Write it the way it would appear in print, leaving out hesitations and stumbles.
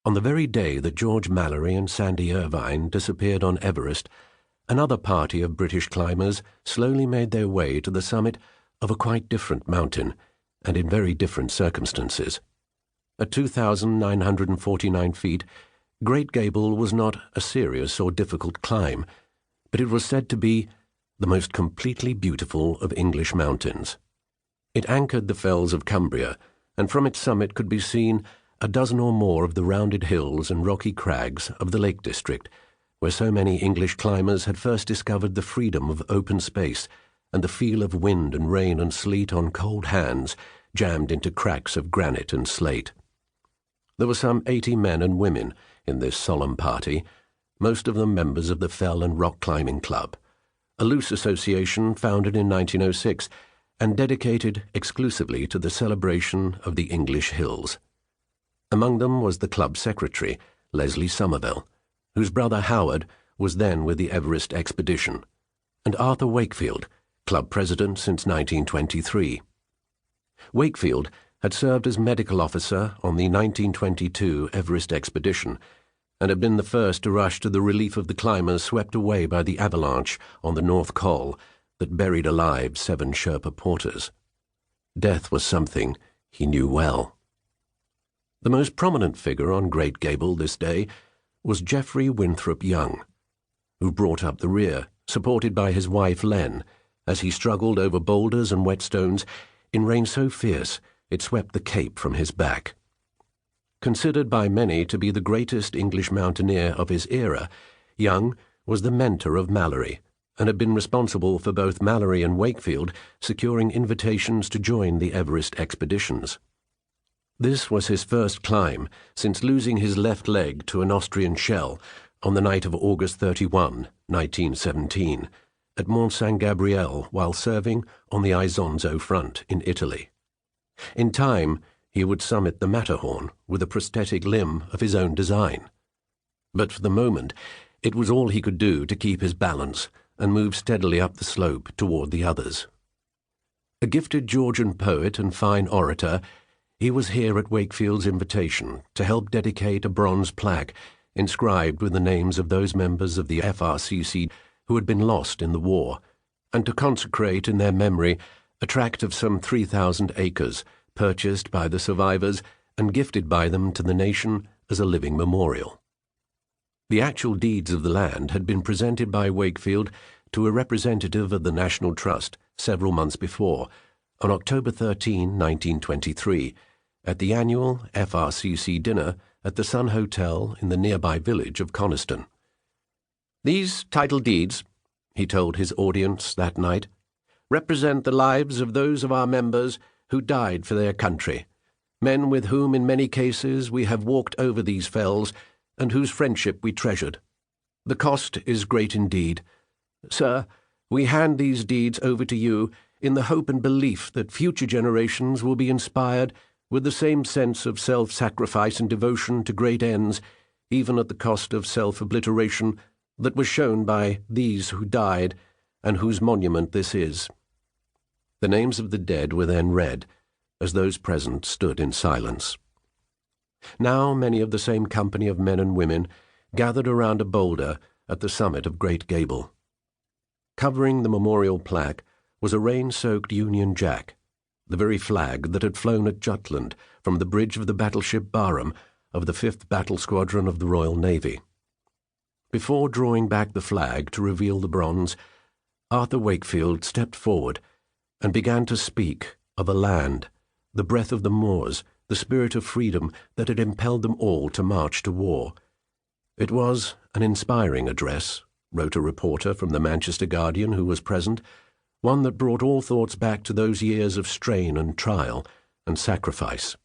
On the very day that George Mallory and Sandy Irvine disappeared on Everest, another party of British climbers slowly made their way to the summit of a quite different mountain, and in very different circumstances. At 2,949 feet, Great Gable was not a serious or difficult climb, but it was said to be the most completely beautiful of English mountains. It anchored the fells of Cumbria, and from its summit could be seen a dozen or more of the rounded hills and rocky crags of the Lake District, where so many English climbers had first discovered the freedom of open space and the feel of wind and rain and sleet on cold hands jammed into cracks of granite and slate. There were some 80 men and women in this solemn party, most of them members of the Fell and Rock Climbing Club, a loose association founded in 1906 and dedicated exclusively to the celebration of the English hills. Among them was the club secretary, Leslie Somerville, whose brother Howard was then with the Everest expedition, and Arthur Wakefield, club president since 1923. Wakefield had served as medical officer on the 1922 Everest expedition and had been the first to rush to the relief of the climbers swept away by the avalanche on the North Col that buried alive 7 Sherpa porters. Death was something he knew well. The most prominent figure on Great Gable this day was Geoffrey Winthrop Young, who brought up the rear, supported by his wife Len, as he struggled over boulders and whetstones in rain so fierce it swept the cape from his back. Considered by many to be the greatest English mountaineer of his era, Young was the mentor of Mallory, and had been responsible for both Mallory and Wakefield securing invitations to join the Everest expeditions. This was his first climb since losing his left leg to an Austrian shell on the night of August 31, 1917, at Mont Saint-Gabriel while serving on the Isonzo front in Italy. In time, he would summit the Matterhorn with a prosthetic limb of his own design. But for the moment, it was all he could do to keep his balance and move steadily up the slope toward the others. A gifted Georgian poet and fine orator, he was here at Wakefield's invitation to help dedicate a bronze plaque inscribed with the names of those members of the FRCC who had been lost in the war, and to consecrate in their memory a tract of some 3,000 acres purchased by the survivors and gifted by them to the nation as a living memorial. The actual deeds of the land had been presented by Wakefield to a representative of the National Trust several months before, on October 13, 1923, at the annual FRCC dinner at the Sun Hotel in the nearby village of Coniston. "These title deeds," he told his audience that night, "represent the lives of those of our members who died for their country, men with whom in many cases we have walked over these fells and whose friendship we treasured. The cost is great indeed. Sir, we hand these deeds over to you in the hope and belief that future generations will be inspired with the same sense of self-sacrifice and devotion to great ends, even at the cost of self-obliteration, that was shown by these who died, and whose monument this is." The names of the dead were then read, as those present stood in silence. Now many of the same company of men and women gathered around a boulder at the summit of Great Gable. Covering the memorial plaque was a rain-soaked Union Jack, the very flag that had flown at Jutland from the bridge of the battleship Barham of the 5th Battle Squadron of the Royal Navy. Before drawing back the flag to reveal the bronze, Arthur Wakefield stepped forward and began to speak of a land, the breath of the Moors, the spirit of freedom that had impelled them all to march to war. It was an inspiring address, wrote a reporter from the Manchester Guardian who was present, one that brought all thoughts back to those years of strain and trial and sacrifice.